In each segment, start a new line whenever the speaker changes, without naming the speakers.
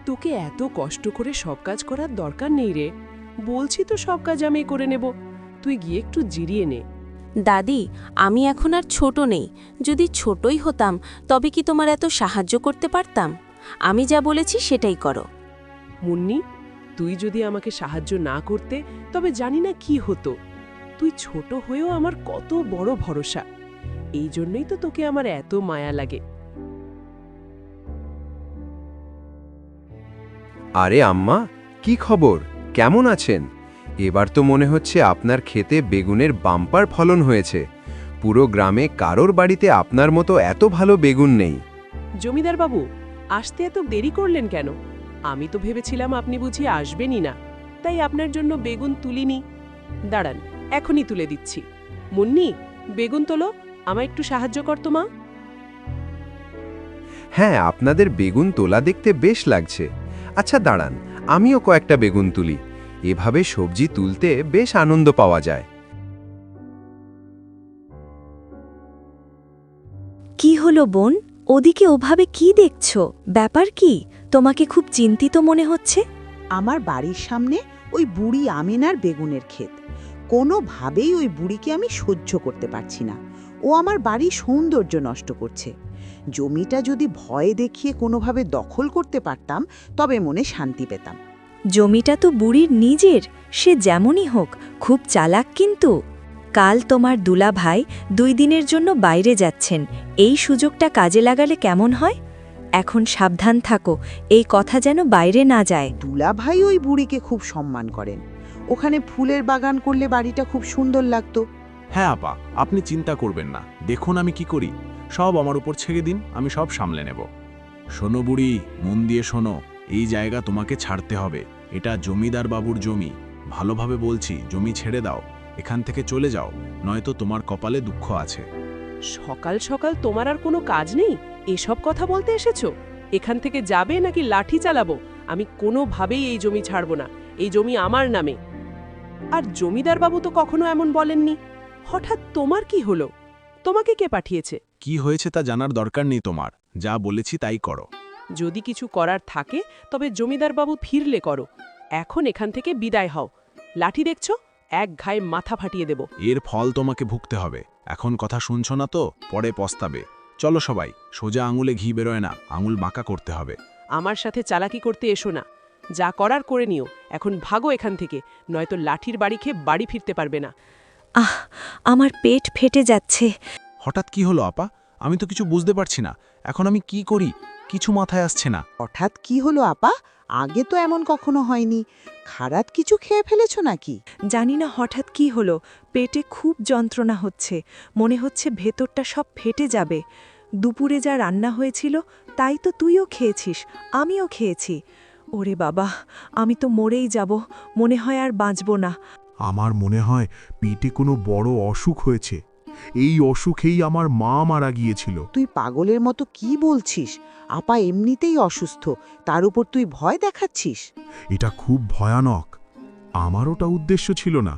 তোকে এত কষ্ট করে সব কাজ করার দরকার নেই রে। বলছি তো সব কাজ আমি করে নেব, তুই গিয়ে একটু জিরিয়ে নে।
দাদি, আমি এখন আর ছোট নেই। যদি ছোটই হতাম তবে কি তোমার এত সাহায্য করতে পারতাম? আমি যা বলেছি সেটাই করো।
মুন্নি, তুই যদি আমাকে সাহায্য না করতে তবে জানি না কি হতো। তুই ছোট হয়েও আমার কত বড় ভরসা, এই জন্যই তো তোকে আমার এত মায়া লাগে।
আরে আম্মা, কি খবর? কেমন আছেন? এবার তো মনে হচ্ছে আপনার ক্ষেতে বেগুনের বাম্পার ফলন হয়েছে। পুরো গ্রামে কারোর বাড়িতে আপনার মতো এত ভালো বেগুন নেই।
জমিদার বাবু, আসতে এত দেরি করলেন কেন? আমি তো ভেবেছিলাম আপনি বুঝি আসবেনই না, তাই আপনার জন্য বেগুন তুলিনি। দাঁড়ান, এখনই তুলে দিচ্ছি। মুন্নি, বেগুন তোলো, আমায় একটু সাহায্য কর তো মা।
হ্যাঁ, আপনাদের বেগুন তোলা দেখতে বেশ লাগছে। আচ্ছা দাঁড়ান, আমিও কয়েকটা বেগুন তুলি। এভাবে সবজি তুলতে বেশ আনন্দ পাওয়া যায়।
কি হলো বোন? ওদিকে ওভাবে কি দেখছো? ব্যাপার কি? তোমাকে খুব চিন্তিত মনে হচ্ছে।
আমার বাড়ির সামনে ওই বুড়ি আমিনার বেগুনের ক্ষেত। কোনোভাবেই ওই বুড়িকে আমি সহ্য করতে পারছি না। ও আমার বাড়ির সৌন্দর্য নষ্ট করছে। জমিটা যদি ভয় দেখিয়ে কোনোভাবে দখল করতে পারতাম তবে মনে শান্তি পেতাম।
জমিটা তো বুড়ির নিজের, সে যেমনই হোক খুব চালাক কিন্তু। কাল তোমার দুলা ভাই 2 দিনের জন্য বাইরে যাচ্ছেন, এই সুযোগটা কাজে লাগালে কেমন হয়? এখন সাবধান থাকো, এই কথা যেন বাইরে না যায়।
দুলা ভাই ওই বুড়িকে খুব সম্মান করেন। ওখানে ফুলের বাগান করলে বাড়িটা খুব সুন্দর লাগতো।
হ্যাঁ আপা, আপনি চিন্তা করবেন না, দেখুন আমি কি করি। সব আমার উপর ছেড়ে দিন, আমি সব সামলে নেব। শোনো বুড়ি, মন দিয়ে শোনো, এই জায়গা তোমাকে ছাড়তে হবে। এটা জমিদার বাবুর জমি। ভালোভাবে বলছি, জমি ছেড়ে দাও, এখান থেকে চলে যাও, নয়তো তোমার কপালে দুঃখ আছে।
সকাল সকাল তোমার আর কোনো কাজ নেই, এসব কথা বলতে এসেছো? এখান থেকে যাবে নাকি লাঠি চালাবো? আমি কোনোভাবেই এই জমি ছাড়ব না, এই জমি আমার নামে। আর জমিদার বাবু তো কখনো এমন বলেননি। হঠাৎ তোমার কি হলো? তোমাকে কে পাঠিয়েছে?
কি হয়েছে তা জানার দরকার নেই তোমার, যা বলেছি তাই করো।
যদি কিছু করার থাকে তবে জমিদার বাবু ফিরলে করো, এখন এখান থেকে বিদায় হও। লাঠি দেখছো, এক ঘায়ে মাথা ফাটিয়ে দেব।
এর ফল তোমাকে ভুগতে হবে। এখন কথা শুনছো না তো পরে পস্তাবে। চলো সবাই, সোজা আঙুলে ঘি বেরোয় না, আঙুল বাঁকা করতে হবে।
আমার সাথে চালাকি করতে এসো না, যা করার করে নিও। এখন ভাগো এখান থেকে, নয়তো লাঠির বাড়ি খেয়ে বাড়ি ফিরতে পারবে না।
আহ, আমার পেট ফেটে যাচ্ছে।
হঠাৎ কি হলো আপা? আমি তো কিছু বুঝতে পারছি না। এখন আমি কি করি কিছু মাথায় আসছে না।
হঠাৎ কি হলো আপা? আগে তো এমন কখনো হয়নি। খারাপ কিছু খেয়ে ফেলেছো নাকি?
জানি না হঠাৎ কি হলো, পেটে খুব যন্ত্রণা হচ্ছে, মনে হচ্ছে ভেতরটা সব ফেটে যাবে। দুপুরে যা রান্না হয়েছিল তাই তো তুইও খেয়েছিস, আমিও খেয়েছি। ওরে বাবা, আমি তো মরেই যাব, মনে হয় আর বাঁচব না।
আমার মনে হয় পেটে কোনো বড় অসুখ হয়েছে। এই অসুখেই আমার মা মারা গিয়েছিল।
তুই পাগলের মতো কি বলছিস? আপা এমনিতেই অসুস্থ, তার উপর তুই ভয় দেখাচ্ছিস।
এটা খুব ভয়ানক। আমার ওটা উদ্দেশ্য ছিল না,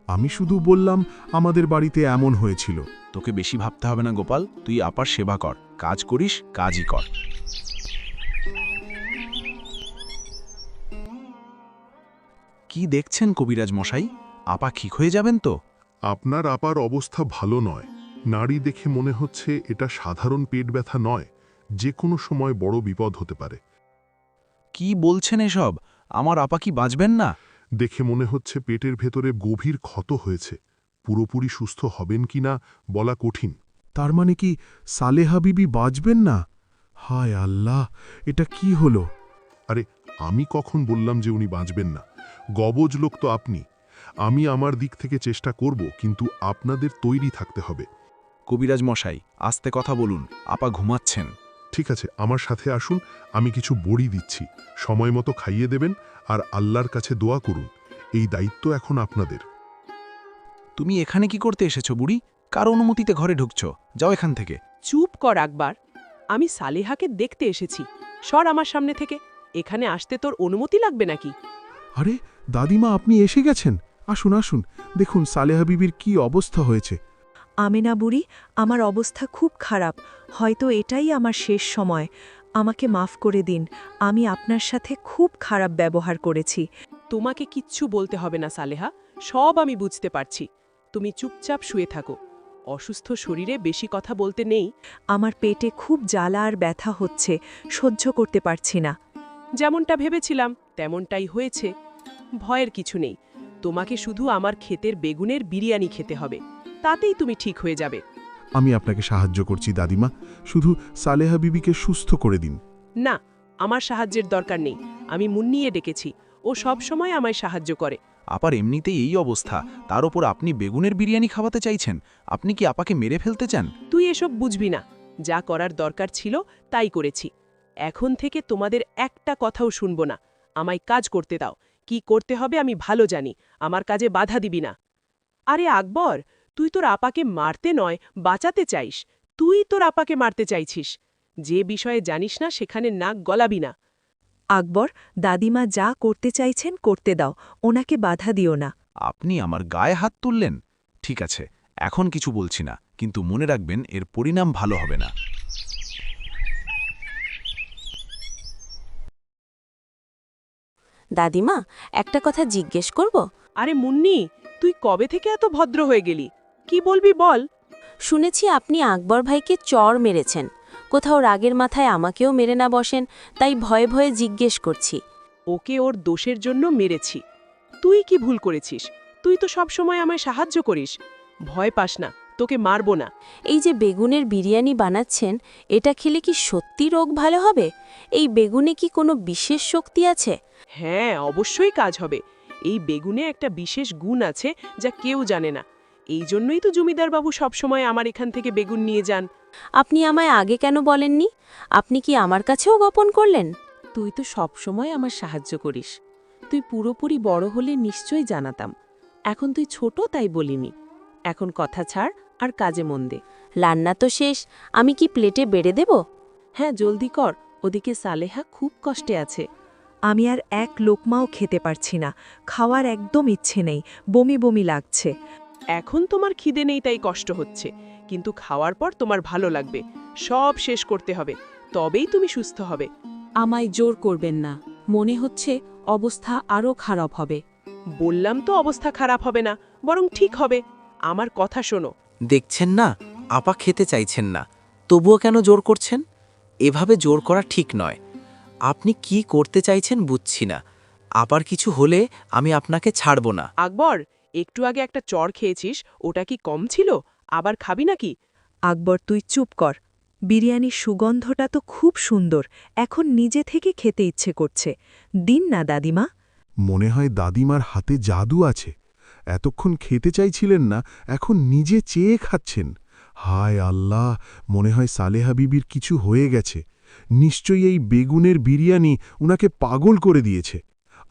আমি শুধু বললাম আমাদের বাড়িতে এমন হয়েছিল।
তোকে বেশি ভাবতে হবে না গোপাল, তুই আপার সেবা কর, কাজ করিস, কাজই কর। কি দেখছেন কবিরাজ মশাই? আপা ঠিক হয়ে যাবেন তো?
আপনার আপার অবস্থা ভালো নয়। নাড়ি দেখে মনে হচ্ছে এটা সাধারণ পেট ব্যথা নয়, যে কোনো সময় বড় বিপদ হতে পারে।
কি বলছেন এসব? আমার আপা কি বাঁচবেন না?
দেখে মনে হচ্ছে পেটের ভেতরে গভীর ক্ষত হয়েছে। পুরোপুরি সুস্থ হবেন কিনা বলা কঠিন।
তার মানে কি সালেহা বিবি বাঁচবেন না? হায় আল্লাহ, এটা কি হলো?
আরে আমি কখন বললাম যে উনি বাঁচবেন না? গবজ লোক তো আপনি। আমি আমার দিক থেকে চেষ্টা করব, কিন্তু আপনাদের তৈরি থাকতে হবে।
কবিরাজ মশাই, আস্তে কথা বলুন, আপা ঘুমাচ্ছেন।
ঠিক আছে, আমার সাথে আসুন, আমি কিছু বড়ি দিচ্ছি, সময় মতো খাইয়ে দেবেন আর আল্লাহর কাছে দোয়া করুন। এই দায়িত্ব এখন আপনাদের।
তুমি এখানে কি করতে এসেছো বুড়ি? কার অনুমতিতে ঘরে ঢুকছো? যাও এখান থেকে।
চুপ কর আকবর, আমি সালেহাকে দেখতে এসেছি। সর আমার সামনে থেকে, এখানে আসতে তোর অনুমতি লাগবে নাকি?
আরে দাদিমা, আপনি এসে গেছেন। আসুন আসুন, দেখুন সালেহা বিবির কি অবস্থা হয়েছে।
আমেনা বুড়ি, আমার অবস্থা খুব খারাপ, হয়তো এটাই আমার শেষ সময়। আমাকে মাফ করে দিন, আমি আপনার সাথে খুব খারাপ ব্যবহার করেছি।
তোমাকে কিচ্ছু বলতে হবে না সালেহা, সব আমি বুঝতে পারছি। তুমি চুপচাপ শুয়ে থাকো। অসুস্থ শরীরে বেশি কথা বলতে নেই।
আমার পেটে খুব জ্বালা আর ব্যথা হচ্ছে, সহ্য করতে পারছি না।
যেমনটা ভেবেছিলাম তেমনটাই হয়েছে। ভয়ের কিছু নেই, তোমাকে শুধু আমার ক্ষেতের বেগুনের বিরিয়ানি খেতে হবে, তাতেই তুমি ঠিক হয়ে যাবে।
আমি আপনাকে সাহায্য করছি দাদিমা, শুধু সালেহা বিবিকে সুস্থ করে দিন।
না, আমার সাহায্যের দরকার নেই। আমি মুন্নিয়ে ডেকেছি, ও সব সময় আমায় সাহায্য করে।
আপার এমনিতেই এই অবস্থা, তার ওপর আপনি বেগুনের বিরিয়ানি খাওয়াতে চাইছেন। আপনি কি আপাকে মেরে ফেলতে চান?
তুই এসব বুঝবি না, যা করার দরকার ছিল তাই করেছি। এখন থেকে তোমাদের একটা কথাও শুনব না। আমায় কাজ করতে দাও, কি করতে হবে আমি ভালো জানি। আমার কাজে বাধা দিবি না। আরে আকবর, তুই তোর আপাকে মারতে নয়, বাঁচাতে চাইস। তুই তোর আপাকে মারতে চাইছিস। যে বিষয়ে জানিস না সেখানে নাক গলাবি না।
আকবর, দাদিমা যা করতে চাইছেন করতে দাও, ওনাকে বাধা দিও না।
আপনি আমার গায়ে হাত তুললেন? ঠিক আছে, এখন কিছু বলছি না, কিন্তু মনে রাখবেন এর পরিণাম ভালো হবে না।
দাদিমা, একটা কথা জিজ্ঞেস করব?
আরে মুন্নি, তুই কবে থেকে এত ভদ্র হয়ে গেলি? কি বলবি বল।
শুনেছি আপনি আকবর ভাইকে চড় মেরেছেন। কোথাও রাগের মাথায় আমাকেও মেরে না বসেন, তাই ভয়ে ভয়ে জিজ্ঞেস করছি।
ওকে ওর দোষের জন্য মেরেছি। তুই কি ভুল করেছিস? তুই তো সব সময় আমায় সাহায্য করিস। ভয় পাস না, তোকে মারবো না।
এই যে বেগুনের বিরিয়ানি বানাচ্ছেন, এটা খেলে কি সত্যি রোগ ভালো হবে? এই বেগুনে কি কোনো বিশেষ শক্তি আছে?
হ্যাঁ, অবশ্যই কাজ হবে। এই বেগুনে একটা বিশেষ গুণ আছে যা কেউ জানে না। এই জন্যই তো জমিদারবাবু সবসময় আমার এখান থেকে বেগুন নিয়ে যান।
আপনি আমায় আগে কেন বলেননি? আপনি কি আমার কাছেও গোপন করলেন?
তুই তো সব সময় আমার সাহায্য করিস। তুই পুরোপুরি বড় হলে নিশ্চয়ই জানাতাম। এখন তুই ছোট তাই বলিনি। এখন কথা ছাড় আর কাজে মন দে।
রান্না তো শেষ, আমি কি প্লেটে বেড়ে দেব?
হ্যাঁ, জলদি কর, ওদিকে সালেহা খুব কষ্টে আছে।
আমি আর এক লোকমাও খেতে পারছি না, খাওয়ার একদম ইচ্ছে নেই, বমি বমি লাগছে।
এখন তোমার খিদে নেই তাই কষ্ট হচ্ছে, কিন্তু খাওয়ার পর তোমার ভালো লাগবে। সব শেষ করতে হবে, তবেই তুমি সুস্থ হবে।
আমায় জোর করবেন না, মনে হচ্ছে অবস্থা আরও খারাপ হবে।
বললাম তো অবস্থা খারাপ হবে না, বরং ঠিক হবে। আমার কথা শোনো।
দেখছেন না, আপা খেতে চাইছেন না, তবুও কেন জোর করছেন? এভাবে জোর করা ঠিক নয়। আপনি কি করতে চাইছেন বুঝছি না। আপার কিছু হলে আমি আপনাকে ছাড়ব না।
আকবর, একটু আগে একটা চড় খেয়েছিস, ওটা কি কম ছিল? আবার খাবি নাকি?
আকবর, তুই চুপ কর। বিরিয়ানির সুগন্ধটা তো খুব সুন্দর, এখন নিজে থেকে খেতে ইচ্ছে করছে। দিন না দাদিমা।
মনে হয় দাদিমার হাতে জাদু আছে। এতক্ষণ খেতে চাইছিলেন না, এখন নিজে চেয়ে খাচ্ছেন। হায় আল্লাহ, মনে হয় সালেহা বিবির কিছু হয়ে গেছে। নিশ্চয়ই এই বেগুনের বিরিয়ানি উনাকে পাগল করে দিয়েছে।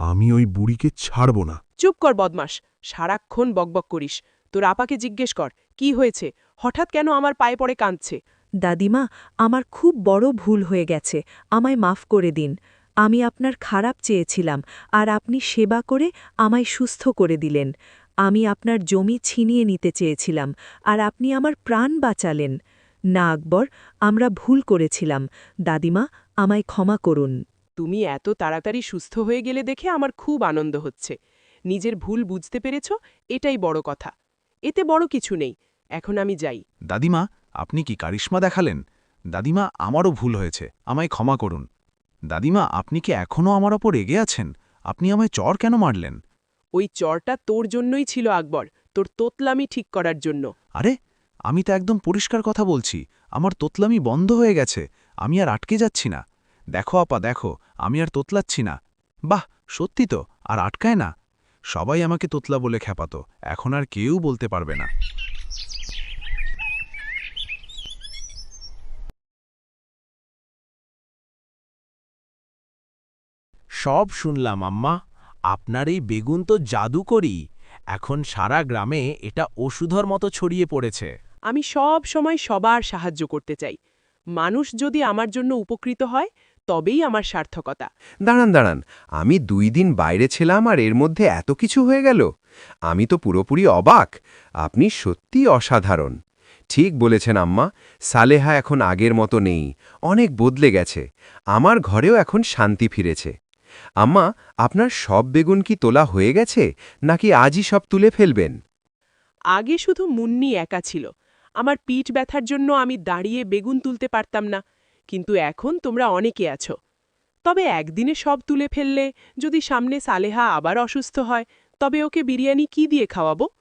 আমি ওই বুড়িকে ছাড়ব না।
চুপ কর বদমাস, সারাক্ষণ বকবক করিস। তোর আপাকে জিজ্ঞেস কর কি হয়েছে, হঠাৎ কেন আমার পায়ে পড়ে কাঁদছে।
দাদিমা, আমার খুব বড় ভুল হয়ে গেছে, আমায় মাফ করে দিন। আমি আপনার খারাপ চেয়েছিলাম, আর আপনি সেবা করে আমায় সুস্থ করে দিলেন। আমি আপনার জমি ছিনিয়ে নিতে চেয়েছিলাম, আর আপনি আমার প্রাণ বাঁচালেন। না আকবর, আমরা ভুল করেছিলাম। দাদিমা, আমায় ক্ষমা করুন।
তুমি এত তাড়াতাড়ি সুস্থ হয়ে গেলে দেখে আমার খুব আনন্দ হচ্ছে। নিজের ভুল বুঝতে পেরেছ, এটাই বড় কথা। এতে বড় কিছু নেই। এখন আমি যাই।
দাদিমা, আপনি কি কারিশমা দেখালেন? দাদিমা, আমারও ভুল হয়েছে, আমায় ক্ষমা করুন। দাদিমা, আপনি কি এখনও আমার ওপর রেগে আছেন? আপনি আমায় চড় কেন মারলেন?
ওই চরটা তোর জন্যই ছিল আকবর, তোর তোতলামি ঠিক করার জন্য।
আরে, আমি তো একদম পরিষ্কার কথা বলছি। আমার তোতলামি বন্ধ হয়ে গেছে, আমি আর আটকে যাচ্ছি না। দেখো আপা, দেখো, আমি আর তোতলাচ্ছি না। বাহ, সত্যি তো, আর আটকায় না। সবাই আমাকে তোতলা বলে খ্যাপাতো, এখন আর কেউ বলতে পারবে না।
সব শুনলাম আম্মা, আপনার এই বেগুন তো জাদুকরি। এখন সারা গ্রামে এটা ওষুধর মতো ছড়িয়ে পড়েছে।
আমি সব সময় সবার সাহায্য করতে চাই। মানুষ যদি আমার জন্য উপকৃত হয়, তবেই আমার সার্থকতা।
দাঁড়ান দাঁড়ান, আমি 2 দিন বাইরে ছিলাম আর এর মধ্যে এত কিছু হয়ে গেল। আমি তো পুরোপুরি অবাক। আপনি সত্যি অসাধারণ। ঠিক বলেছেন আম্মা, সালেহা এখন আগের মতো নেই, অনেক বদলে গেছে। আমার ঘরেও এখন শান্তি ফিরেছে। আম্মা, আপনার সব বেগুন কি তোলা হয়ে গেছে, নাকি আজই সব তুলে ফেলবেন?
আগে শুধু মুন্নি একা ছিল। আমার পিঠ ব্যথার জন্য আমি দাঁড়িয়ে বেগুন তুলতে পারতাম না, কিন্তু এখন তোমরা অনেকে আছো। তবে একদিনে সব তুলে ফেললে, যদি সামনে সালেহা আবার অসুস্থ হয়, তবে ওকে বিরিয়ানি কি দিয়ে খাওয়াবো?